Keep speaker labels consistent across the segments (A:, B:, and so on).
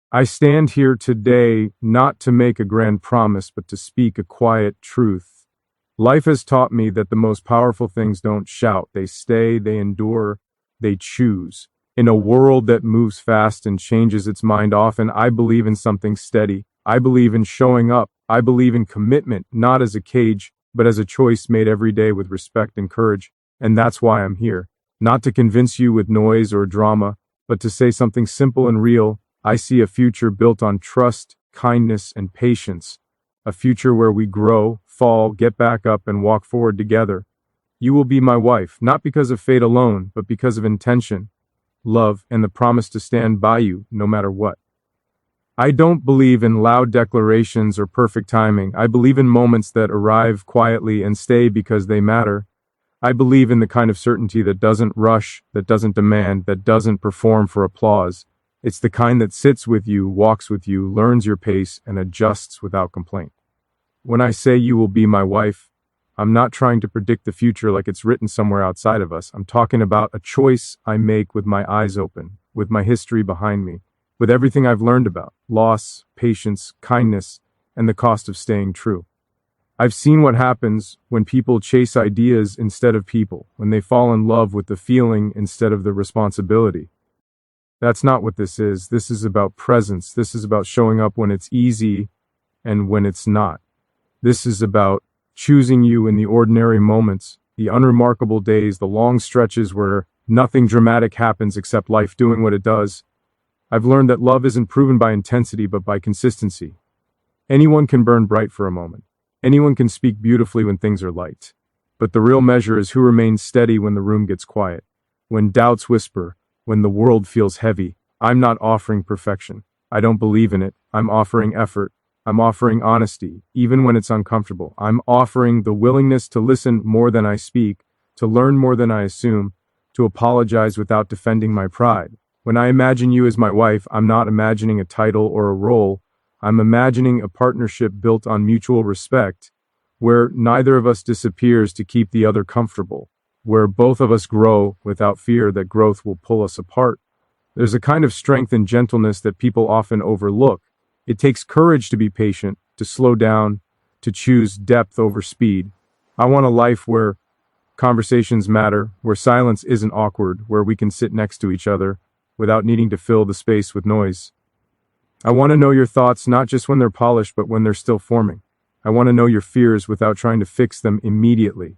A: I stand here today not to make a grand promise, but to speak a quiet truth. Life has taught me that the most powerful things don't shout, they stay, they endure, they choose. In a world that moves fast and changes its mind often, I believe in something steady. I believe in showing up. I believe in commitment, not as a cage, but as a choice made every day with respect and courage. And that's why I'm here. Not to convince you with noise or drama, but to say something simple and real. I see a future built on trust, kindness, and patience. A future where we grow, fall, get back up, and walk forward together. You will be my wife, not because of fate alone, but because of intention, love, and the promise to stand by you no matter what. I don't believe in loud declarations or perfect timing. I believe in moments that arrive quietly and stay because they matter. I believe in the kind of certainty that doesn't rush, that doesn't demand, that doesn't perform for applause. It's the kind that sits with you, walks with you, learns your pace, and adjusts without complaint. When I say you will be my wife, I'm not trying to predict the future like it's written somewhere outside of us. I'm talking about a choice I make with my eyes open, with my history behind me, with everything I've learned about loss, patience, kindness, and the cost of staying true. I've seen what happens when people chase ideas instead of people, when they fall in love with the feeling instead of the responsibility. That's not what this is. This is about presence. This is about showing up when it's easy and when it's not. This is about choosing you in the ordinary moments, the unremarkable days, the long stretches where nothing dramatic happens except life doing what it does. I've learned that love isn't proven by intensity but by consistency. Anyone can burn bright for a moment. Anyone can speak beautifully when things are light. But the real measure is who remains steady when the room gets quiet, when doubts whisper, when the world feels heavy. I'm not offering perfection. I don't believe in it. I'm offering effort. I'm offering honesty, even when it's uncomfortable. I'm offering the willingness to listen more than I speak, to learn more than I assume, to apologize without defending my pride. When I imagine you as my wife, I'm not imagining a title or a role. I'm imagining a partnership built on mutual respect, where neither of us disappears to keep the other comfortable, where both of us grow without fear that growth will pull us apart. There's a kind of strength and gentleness that people often overlook. It takes courage to be patient, to slow down, to choose depth over speed. I want a life where conversations matter, where silence isn't awkward, where we can sit next to each other without needing to fill the space with noise. I want to know your thoughts not just when they're polished, but when they're still forming. I want to know your fears without trying to fix them immediately.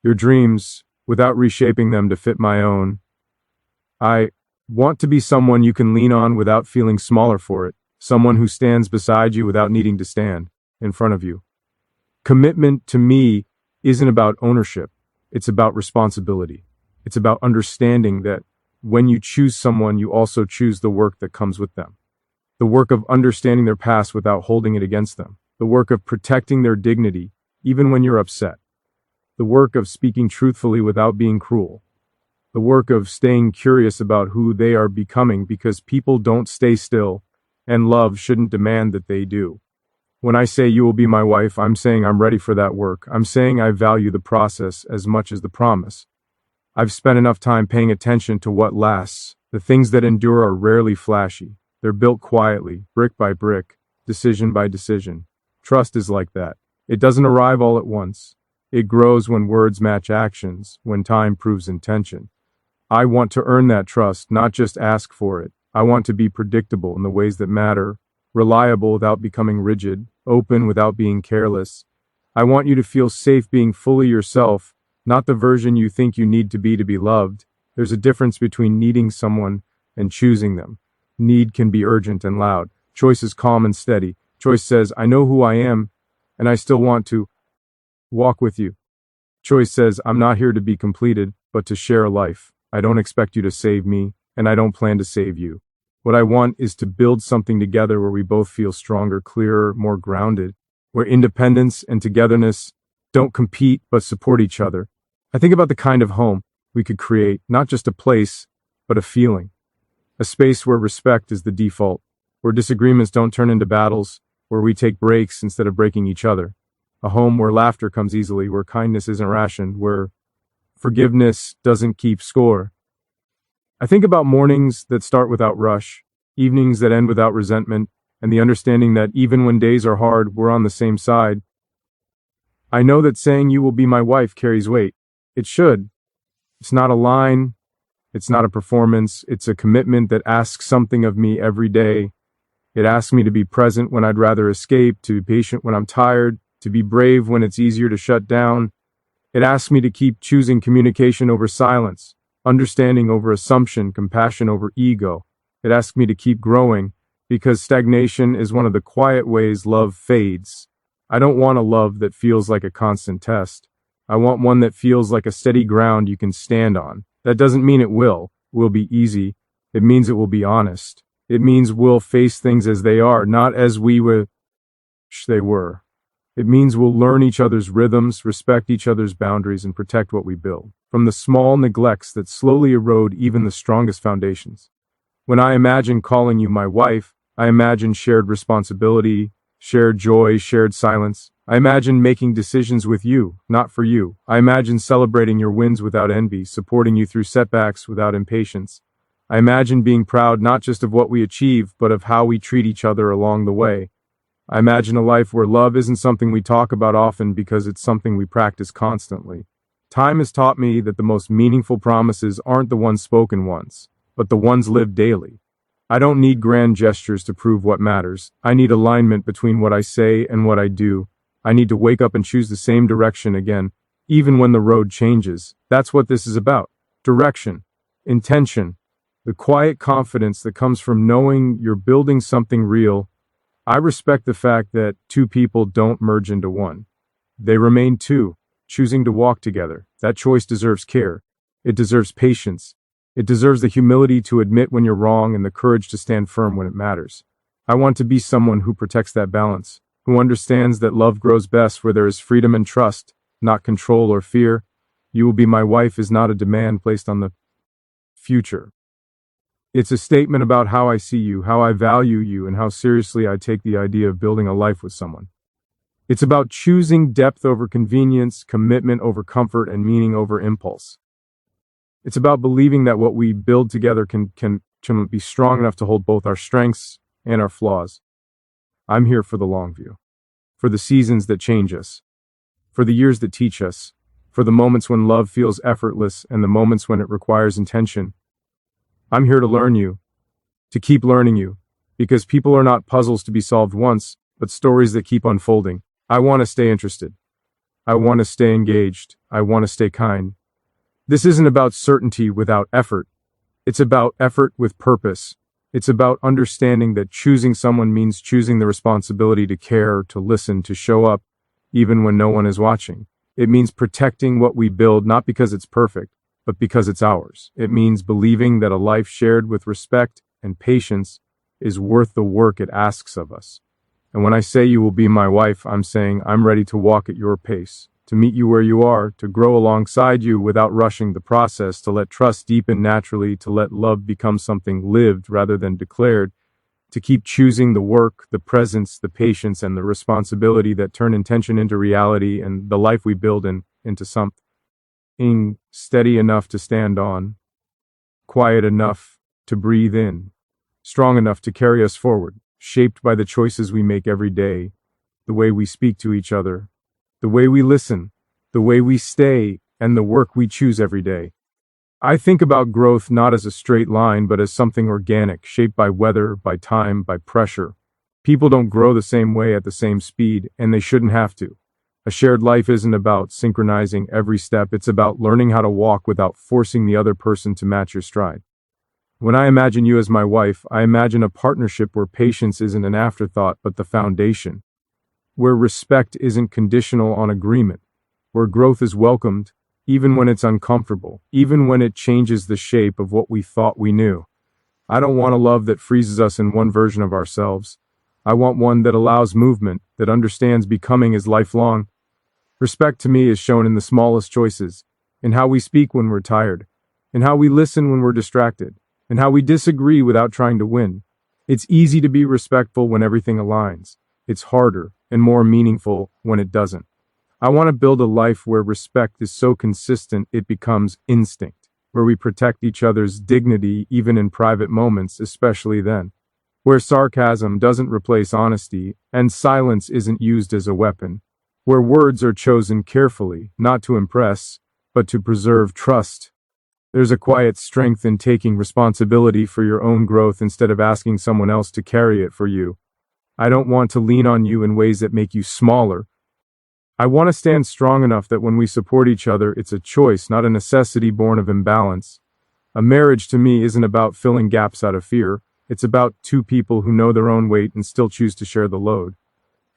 A: Your dreams without reshaping them to fit my own. I want to be someone you can lean on without feeling smaller for it. Someone who stands beside you without needing to stand in front of you. Commitment to me isn't about ownership. It's about responsibility. It's about understanding that when you choose someone, you also choose the work that comes with them. The work of understanding their past without holding it against them. The work of protecting their dignity, even when you're upset. The work of speaking truthfully without being cruel. The work of staying curious about who they are becoming, because people don't stay still, and love shouldn't demand that they do. When I say you will be my wife, I'm saying I'm ready for that work. I'm saying I value the process as much as the promise. I've spent enough time paying attention to what lasts. The things that endure are rarely flashy. They're built quietly, brick by brick, decision by decision. Trust is like that. It doesn't arrive all at once. It grows when words match actions, when time proves intention. I want to earn that trust, not just ask for it. I want to be predictable in the ways that matter, reliable without becoming rigid, open without being careless. I want you to feel safe being fully yourself, not the version you think you need to be loved. There's a difference between needing someone and choosing them. Need can be urgent and loud. Choice is calm and steady. Choice says, I know who I am, and I still want to walk with you. Choice says, I'm not here to be completed, but to share a life. I don't expect you to save me, and I don't plan to save you. What I want is to build something together where we both feel stronger, clearer, more grounded, where independence and togetherness don't compete but support each other. I think about the kind of home we could create, not just a place, but a feeling. A space where respect is the default, where disagreements don't turn into battles, where we take breaks instead of breaking each other. A home where laughter comes easily, where kindness isn't rationed, where forgiveness doesn't keep score. I think about mornings that start without rush, evenings that end without resentment, and the understanding that even when days are hard, we're on the same side. I know that saying you will be my wife carries weight. It should. It's not a line, it's not a performance, it's a commitment that asks something of me every day. It asks me to be present when I'd rather escape, to be patient when I'm tired, to be brave when it's easier to shut down. It asks me to keep choosing communication over silence, understanding over assumption, compassion over ego. It asks me to keep growing, because stagnation is one of the quiet ways love fades. I don't want a love that feels like a constant test. I want one that feels like a steady ground you can stand on. That doesn't mean it will be easy. It means it will be honest. It means we'll face things as they are, not as we wish they were. It means we'll learn each other's rhythms, respect each other's boundaries, and protect what we build, from the small neglects that slowly erode even the strongest foundations. When I imagine calling you my wife, I imagine shared responsibility, shared joy, shared silence. I imagine making decisions with you, not for you. I imagine celebrating your wins without envy, supporting you through setbacks without impatience. I imagine being proud not just of what we achieve, but of how we treat each other along the way. I imagine a life where love isn't something we talk about often because it's something we practice constantly. Time has taught me that the most meaningful promises aren't the ones spoken once, but the ones lived daily. I don't need grand gestures to prove what matters. I need alignment between what I say and what I do. I need to wake up and choose the same direction again, even when the road changes. That's what this is about. Direction, intention, the quiet confidence that comes from knowing you're building something real. I respect the fact that two people don't merge into one. They remain two, choosing to walk together. That choice deserves care. It deserves patience. It deserves the humility to admit when you're wrong and the courage to stand firm when it matters. I want to be someone who protects that balance, who understands that love grows best where there is freedom and trust, not control or fear. You will be my wife is not a demand placed on the future. It's a statement about how I see you, how I value you, and how seriously I take the idea of building a life with someone. It's about choosing depth over convenience, commitment over comfort, and meaning over impulse. It's about believing that what we build together can be strong enough to hold both our strengths and our flaws. I'm here for the long view, for the seasons that change us, for the years that teach us, for the moments when love feels effortless and the moments when it requires intention. I'm here to learn you, to keep learning you, because people are not puzzles to be solved once, but stories that keep unfolding. I want to stay interested. I want to stay engaged. I want to stay kind. This isn't about certainty without effort. It's about effort with purpose. It's about understanding that choosing someone means choosing the responsibility to care, to listen, to show up, even when no one is watching. It means protecting what we build, not because it's perfect, but because it's ours. It means believing that a life shared with respect and patience is worth the work it asks of us. And when I say you will be my wife, I'm saying I'm ready to walk at your pace, to meet you where you are, to grow alongside you without rushing the process, to let trust deepen naturally, to let love become something lived rather than declared, to keep choosing the work, the presence, the patience, and the responsibility that turn intention into reality and the life we build into something steady enough to stand on, quiet enough to breathe in, strong enough to carry us forward, shaped by the choices we make every day, the way we speak to each other, the way we listen, the way we stay, and the work we choose every day. I think about growth not as a straight line, but as something organic, shaped by weather, by time, by pressure. People don't grow the same way at the same speed, and they shouldn't have to. A shared life isn't about synchronizing every step, it's about learning how to walk without forcing the other person to match your stride. When I imagine you as my wife, I imagine a partnership where patience isn't an afterthought, but the foundation. Where respect isn't conditional on agreement. Where growth is welcomed, even when it's uncomfortable, even when it changes the shape of what we thought we knew. I don't want a love that freezes us in one version of ourselves. I want one that allows movement, that understands becoming is lifelong. Respect to me is shown in the smallest choices, in how we speak when we're tired, in how we listen when we're distracted, in how we disagree without trying to win. It's easy to be respectful when everything aligns. It's harder and more meaningful when it doesn't. I want to build a life where respect is so consistent it becomes instinct, where we protect each other's dignity even in private moments, especially then. where sarcasm doesn't replace honesty and silence isn't used as a weapon, where words are chosen carefully, not to impress, but to preserve trust. There's a quiet strength in taking responsibility for your own growth instead of asking someone else to carry it for you. I don't want to lean on you in ways that make you smaller. I want to stand strong enough that when we support each other, it's a choice, not a necessity born of imbalance. A marriage to me isn't about filling gaps out of fear. It's about two people who know their own weight and still choose to share the load.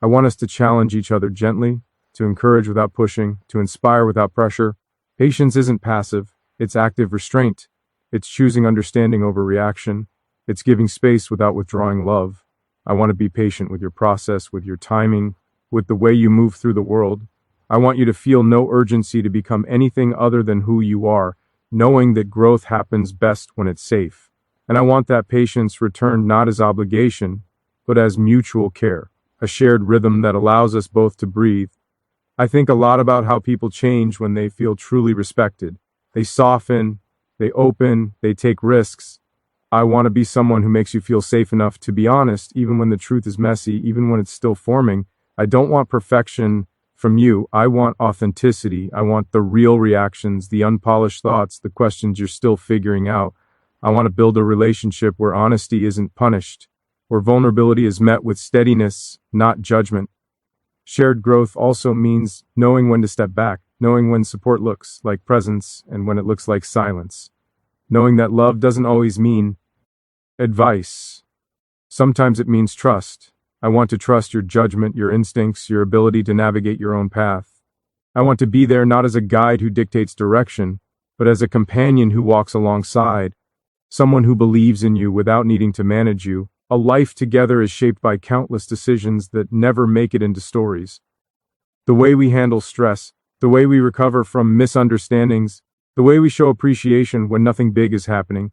A: I want us to challenge each other gently, to encourage without pushing, to inspire without pressure. Patience isn't passive, it's active restraint. It's choosing understanding over reaction. It's giving space without withdrawing love. I want to be patient with your process, with your timing, with the way you move through the world. I want you to feel no urgency to become anything other than who you are, knowing that growth happens best when it's safe. And I want that patience returned not as obligation, but as mutual care, a shared rhythm that allows us both to breathe. I think a lot about how people change when they feel truly respected. They soften, they open, they take risks. I want to be someone who makes you feel safe enough to be honest, even when the truth is messy, even when it's still forming. I don't want perfection from you. I want authenticity. I want the real reactions, the unpolished thoughts, the questions you're still figuring out. I want to build a relationship where honesty isn't punished, where vulnerability is met with steadiness, not judgment. Shared growth also means knowing when to step back, knowing when support looks like presence and when it looks like silence. Knowing that love doesn't always mean advice. Sometimes it means trust. I want to trust your judgment, your instincts, your ability to navigate your own path. I want to be there not as a guide who dictates direction, but as a companion who walks alongside, someone who believes in you without needing to manage you. A life together is shaped by countless decisions that never make it into stories. The way we handle stress, the way we recover from misunderstandings, the way we show appreciation when nothing big is happening.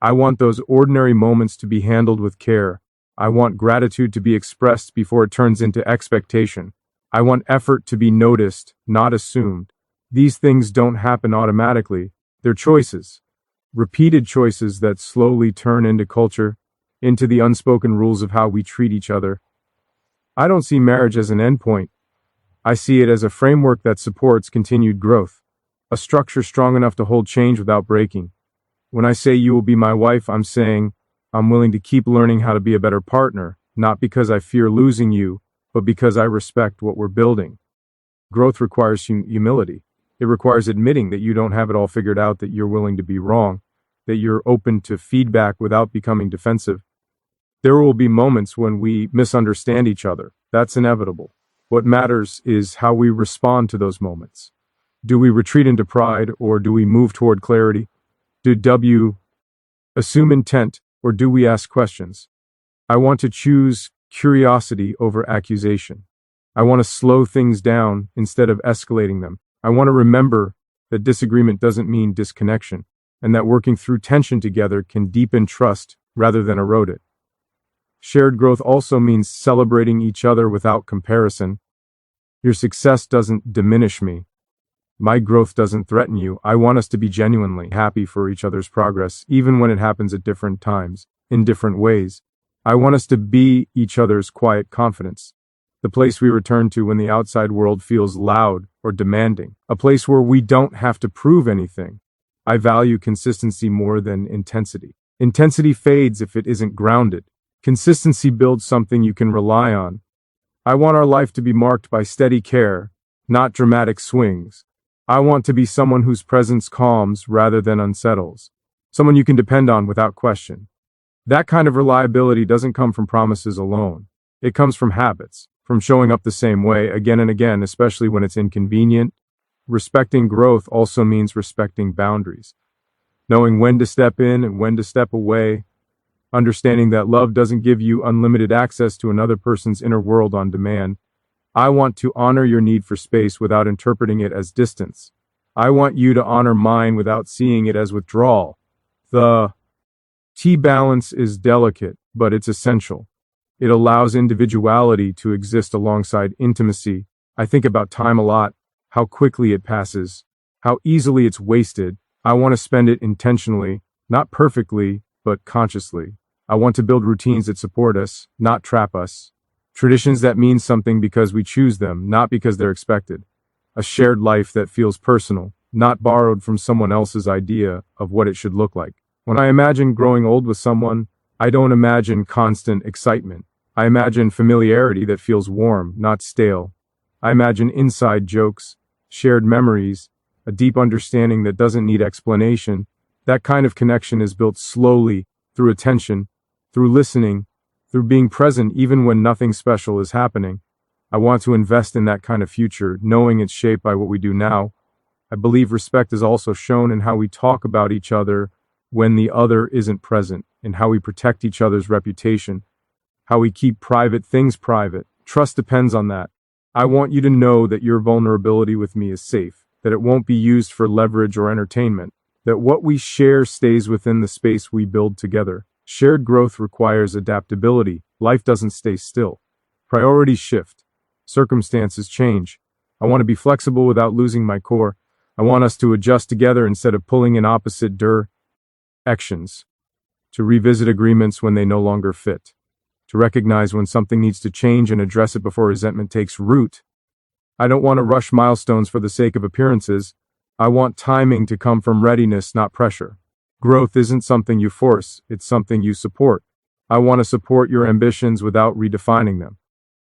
A: I want those ordinary moments to be handled with care. I want gratitude to be expressed before it turns into expectation. I want effort to be noticed, not assumed. These things don't happen automatically. They're choices. Repeated choices that slowly turn into culture, into the unspoken rules of how we treat each other. I don't see marriage as an endpoint. I see it as a framework that supports continued growth, a structure strong enough to hold change without breaking. When I say you will be my wife, I'm saying I'm willing to keep learning how to be a better partner, not because I fear losing you, but because I respect what we're building. Growth requires humility. It requires admitting that you don't have it all figured out, that you're willing to be wrong, that you're open to feedback without becoming defensive. There will be moments when we misunderstand each other. That's inevitable. What matters is how we respond to those moments. Do we retreat into pride, or do we move toward clarity? Do we assume intent, or do we ask questions? I want to choose curiosity over accusation. I want to slow things down instead of escalating them. I want to remember that disagreement doesn't mean disconnection, and that working through tension together can deepen trust rather than erode it. Shared growth also means celebrating each other without comparison. Your success doesn't diminish me. My growth doesn't threaten you. I want us to be genuinely happy for each other's progress, even when it happens at different times, in different ways. I want us to be each other's quiet confidence, the place we return to when the outside world feels loud or demanding, a place where we don't have to prove anything. I value consistency more than intensity. Intensity fades if it isn't grounded. Consistency builds something you can rely on. I want our life to be marked by steady care, not dramatic swings. I want to be someone whose presence calms rather than unsettles, someone you can depend on without question. That kind of reliability doesn't come from promises alone. It comes from habits, from showing up the same way again and again, especially when it's inconvenient. Respecting growth also means respecting boundaries, knowing when to step in and when to step away, understanding that love doesn't give you unlimited access to another person's inner world on demand. I want to honor your need for space without interpreting it as distance. I want you to honor mine without seeing it as withdrawal. The balance is delicate, but it's essential. It allows individuality to exist alongside intimacy. I think about time a lot, how quickly it passes, how easily it's wasted. I want to spend it intentionally, not perfectly, but consciously. I want to build routines that support us, not trap us. Traditions that mean something because we choose them, not because they're expected. A shared life that feels personal, not borrowed from someone else's idea of what it should look like. When I imagine growing old with someone, I don't imagine constant excitement. I imagine familiarity that feels warm, not stale. I imagine inside jokes, shared memories, a deep understanding that doesn't need explanation. That kind of connection is built slowly, through attention, through listening, through being present even when nothing special is happening. I want to invest in that kind of future, knowing it's shaped by what we do now. I believe respect is also shown in how we talk about each other when the other isn't present, in how we protect each other's reputation, how we keep private things private. Trust depends on that. I want you to know that your vulnerability with me is safe, that it won't be used for leverage or entertainment, that what we share stays within the space we build together. Shared growth requires adaptability. Life doesn't stay still. Priorities shift. Circumstances change. I want to be flexible without losing my core. I want us to adjust together instead of pulling in opposite directions. To revisit agreements when they no longer fit. To recognize when something needs to change and address it before resentment takes root. I don't want to rush milestones for the sake of appearances. I want timing to come from readiness, not pressure. Growth isn't something you force, it's something you support. I want to support your ambitions without redefining them.